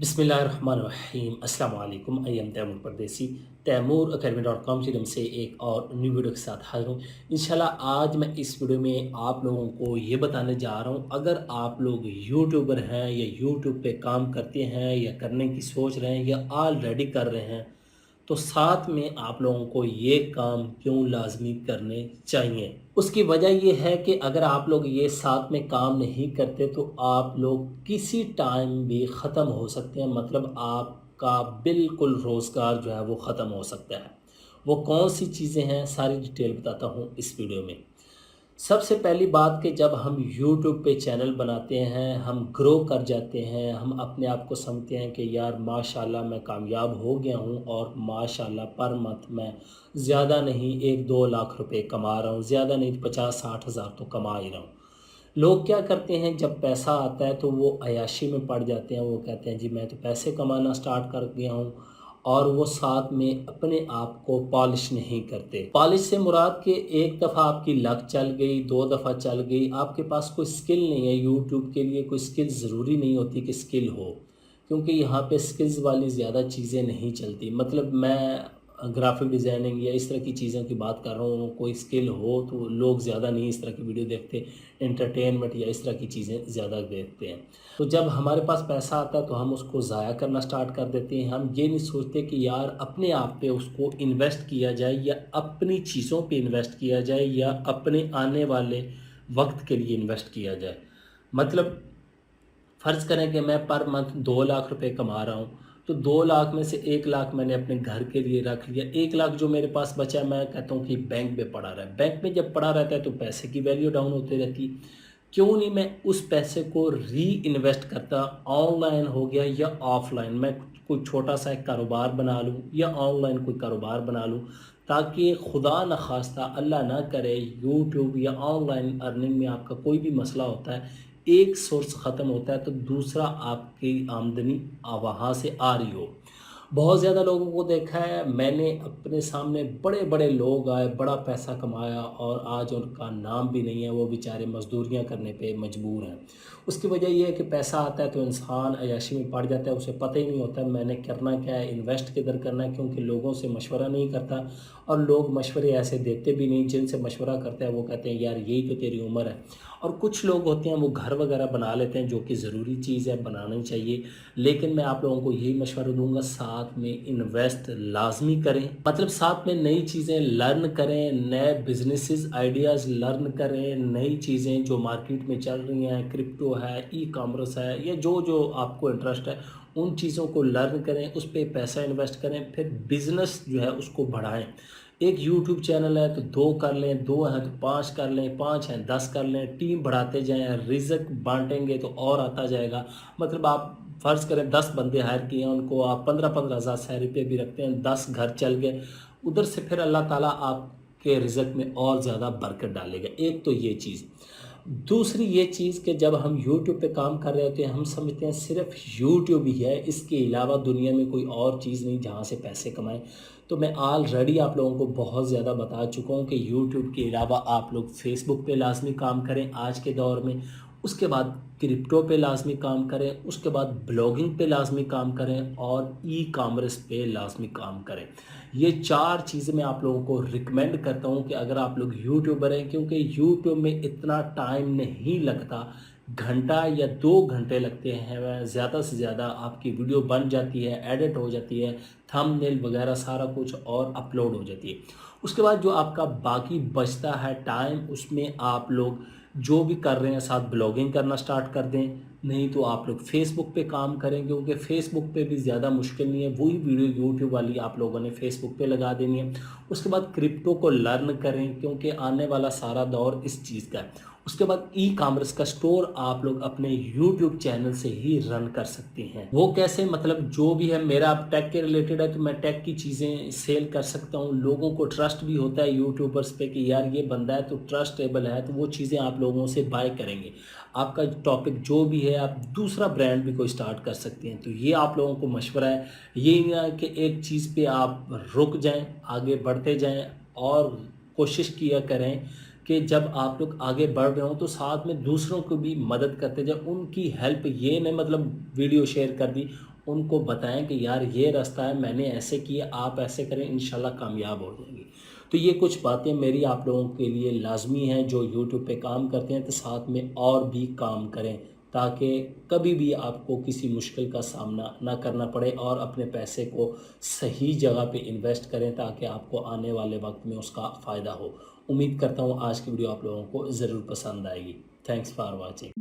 बिस्मिल्लाहिर्रहमानिर्रहीम अस्सलाम वालेकुम। आई एम तैमूर परदेसी तैमूर academy.com की तरफ से एक और न्यू वीडियो के साथ हाजिर हूँ। इंशाल्लाह आज मैं इस वीडियो में आप लोगों को ये बताने जा रहा हूँ, अगर आप लोग यूट्यूबर हैं या यूट्यूब पे काम करते हैं या करने की सोच रहे हैं या ऑलरेडी कर रहे हैं, तो साथ में आप लोगों को ये काम क्यों लाज़मी करने चाहिए। उसकी वजह ये है कि अगर आप लोग ये साथ में काम नहीं करते तो आप लोग किसी टाइम भी ख़त्म हो सकते हैं, मतलब आपका बिल्कुल रोज़गार जो है वो ख़त्म हो सकता है। वो कौन सी चीज़ें हैं सारी डिटेल बताता हूँ इस वीडियो में। सबसे पहली बात कि जब हम यूट्यूब पे चैनल बनाते हैं, हम ग्रो कर जाते हैं, हम अपने आप को समझते हैं कि यार माशाल्लाह मैं कामयाब हो गया हूँ और माशाल्लाह पर मंथ मैं ज़्यादा नहीं 1-2 लाख रुपए कमा रहा हूँ, ज़्यादा नहीं 50-60 हज़ार तो कमा ही रहा हूँ। लोग क्या करते हैं, जब पैसा आता है तो वो अय्याशी में पड़ जाते हैं। वो कहते हैं जी मैं तो पैसे कमाना स्टार्ट कर गया हूँ, और वो साथ में अपने आप को पॉलिश नहीं करते। पॉलिश से मुराद कि एक दफ़ा आपकी लक चल गई, 2 दफ़ा चल गई, आपके पास कोई स्किल नहीं है। यूट्यूब के लिए कोई स्किल ज़रूरी नहीं होती कि स्किल हो, क्योंकि यहाँ पे स्किल्स वाली ज़्यादा चीज़ें नहीं चलती। मतलब मैं ग्राफिक डिज़ाइनिंग या इस तरह की चीज़ों की बात कर रहा हूँ। कोई स्किल हो तो लोग ज़्यादा नहीं इस तरह की वीडियो देखते, एंटरटेनमेंट या इस तरह की चीज़ें ज़्यादा देखते हैं। तो जब हमारे पास पैसा आता है तो हम उसको ज़ाया करना स्टार्ट कर देते हैं। हम ये नहीं सोचते कि यार अपने आप पे उसको इन्वेस्ट किया जाए या अपनी चीज़ों पे इन्वेस्ट किया जाए या अपने आने वाले वक्त के लिए इन्वेस्ट किया जाए। मतलब फ़र्ज़ करें कि मैं पर मंथ 2 लाख रुपए कमा रहा हूँ, तो 2 लाख में से 1 लाख मैंने अपने घर के लिए रख लिया। 1 लाख जो मेरे पास बचा है, मैं कहता हूँ कि बैंक में पड़ा रहे। बैंक में जब पड़ा रहता है तो पैसे की वैल्यू डाउन होती रहती है। क्यों नहीं मैं उस पैसे को री इन्वेस्ट करता, ऑनलाइन हो गया या ऑफ़लाइन, मैं कोई छोटा-सा एक कारोबार बना लूँ या ऑनलाइन कोई कारोबार बना लूँ, ताकि खुदा न ख़ास्ता अल्लाह ना करे यूट्यूब या ऑनलाइन अर्निंग में आपका कोई भी मसला होता है, एक सोर्स ख़त्म होता है तो दूसरा आपकी आमदनी वहाँ से आ रही हो। बहुत ज़्यादा लोगों को देखा है मैंने, अपने सामने बड़े-बड़े लोग आए, बड़ा पैसा कमाया और आज उनका नाम भी नहीं है, वो बेचारे मज़दूरियाँ करने पे मजबूर हैं। उसकी वजह ये है कि पैसा आता है तो इंसान अय्याशी में पड़ जाता है, उसे पता ही नहीं होता मैंने करना क्या है, इन्वेस्ट किधर करना है, क्योंकि लोगों से मशवरा नहीं करता। और लोग मशवरे ऐसे देते भी नहीं, जिनसे मशवरा करता है वो कहते हैं यार यही तो तेरी उम्र है। और कुछ लोग होते हैं वो घर वगैरह बना लेते हैं, जो कि ज़रूरी चीज़ है, बनानी चाहिए। लेकिन मैं आप लोगों को यही मशवरा दूंगा, साथ में इन्वेस्ट लाजमी करें, मतलब साथ में नई चीज़ें लर्न करें, नए बिजनेसेस आइडियाज़ लर्न करें, नई चीज़ें जो मार्केट में चल रही हैं, क्रिप्टो है, ई कॉमर्स है, या जो जो आपको इंटरेस्ट है उन चीज़ों को लर्न करें, उस पर पैसा इन्वेस्ट करें, फिर बिज़नेस जो है उसको बढ़ाएं। एक यूट्यूब चैनल है तो 2 कर लें, 2 हैं तो 5 कर लें, 5 हैं 10 कर लें, टीम बढ़ाते जाएँ, रिज़्क बाँटेंगे तो और आता जाएगा। मतलब आप फ़र्ज़ करें 10 बंदे हायर किए हैं, उनको आप 15-15 हज़ार सैलरी पे भी रखते हैं, 10 घर चल गए, उधर से फिर अल्लाह ताला आपके रिज़्क में और ज़्यादा बरकत डालेगा। एक तो ये चीज़। दूसरी ये चीज़ कि जब हम यूट्यूब पे काम कर रहे होते हैं, हम समझते हैं सिर्फ़ यूट्यूब ही है, इसके अलावा दुनिया में कोई और चीज़ नहीं जहाँ से पैसे कमाएँ। तो मैं ऑलरेडी आप लोगों को बहुत ज़्यादा बता चुका हूँ कि यूट्यूब के अलावा आप लोग फ़ेसबुक पे लाज़मी काम करें आज के दौर में, उसके बाद क्रिप्टो पे लाज़मी काम करें, उसके बाद ब्लॉगिंग पे लाज़मी काम करें और ई कॉमर्स पे लाज़मी काम करें। ये 4 चीज़ें मैं आप लोगों को रिकमेंड करता हूँ कि अगर आप लोग यूट्यूबर हैं, क्योंकि यूट्यूब में इतना टाइम नहीं लगता, घंटा या 2 घंटे लगते हैं, ज़्यादा से ज़्यादा आपकी वीडियो बन जाती है, एडिट हो जाती है, थंबनेल वगैरह सारा कुछ और अपलोड हो जाती है। उसके बाद जो आपका बाकी बचता है टाइम, उसमें आप लोग जो भी कर रहे हैं साथ ब्लॉगिंग करना स्टार्ट कर दें, नहीं तो आप लोग फेसबुक पे काम करें, क्योंकि फेसबुक पे भी ज़्यादा मुश्किल नहीं है, वही वीडियो यूट्यूब वाली आप लोगों ने फेसबुक पे लगा देनी है। उसके बाद क्रिप्टो को लर्न करें, क्योंकि आने वाला सारा दौर इस चीज़ का है। उसके बाद ई कॉमर्स का स्टोर आप लोग अपने यूट्यूब चैनल से ही रन कर सकते हैं। वो कैसे, मतलब जो भी है, मेरा अब टेक के रिलेटेड है तो मैं टेक की चीज़ें सेल कर सकता हूँ। लोगों को ट्रस्ट भी होता है यूट्यूबर्स पे कि यार ये बंदा है तो ट्रस्टेबल है, तो वो चीज़ें आप लोगों से बाय करेंगे। आपका टॉपिक जो भी है, आप दूसरा ब्रांड भी कोई स्टार्ट कर सकते हैं। तो ये आप लोगों को मशवरा है, ये नहीं है कि एक चीज़ पे आप रुक जाएं, आगे बढ़ते जाएं और कोशिश किया करें کہ جب آپ لوگ آگے بڑھ رہے ہوں تو ساتھ میں دوسروں کو بھی مدد کرتے جائیں، ان کی ہیلپ یہ نہیں مطلب ویڈیو شیئر کر دی، ان کو بتائیں کہ یار یہ راستہ ہے، میں نے ایسے کیا، آپ ایسے کریں، انشاءاللہ کامیاب ہو جائیں گے۔ تو یہ کچھ باتیں میری آپ لوگوں کے لیے لازمی ہیں جو یوٹیوب پہ کام کرتے ہیں، تو ساتھ میں اور بھی کام کریں تاکہ کبھی بھی آپ کو کسی مشکل کا سامنا نہ کرنا پڑے، اور اپنے پیسے کو صحیح جگہ پہ انویسٹ کریں تاکہ آپ کو آنے والے وقت میں اس کا فائدہ ہو۔ امید کرتا ہوں آج کی ویڈیو آپ لوگوں کو ضرور پسند آئے گی۔ Thanks for watching.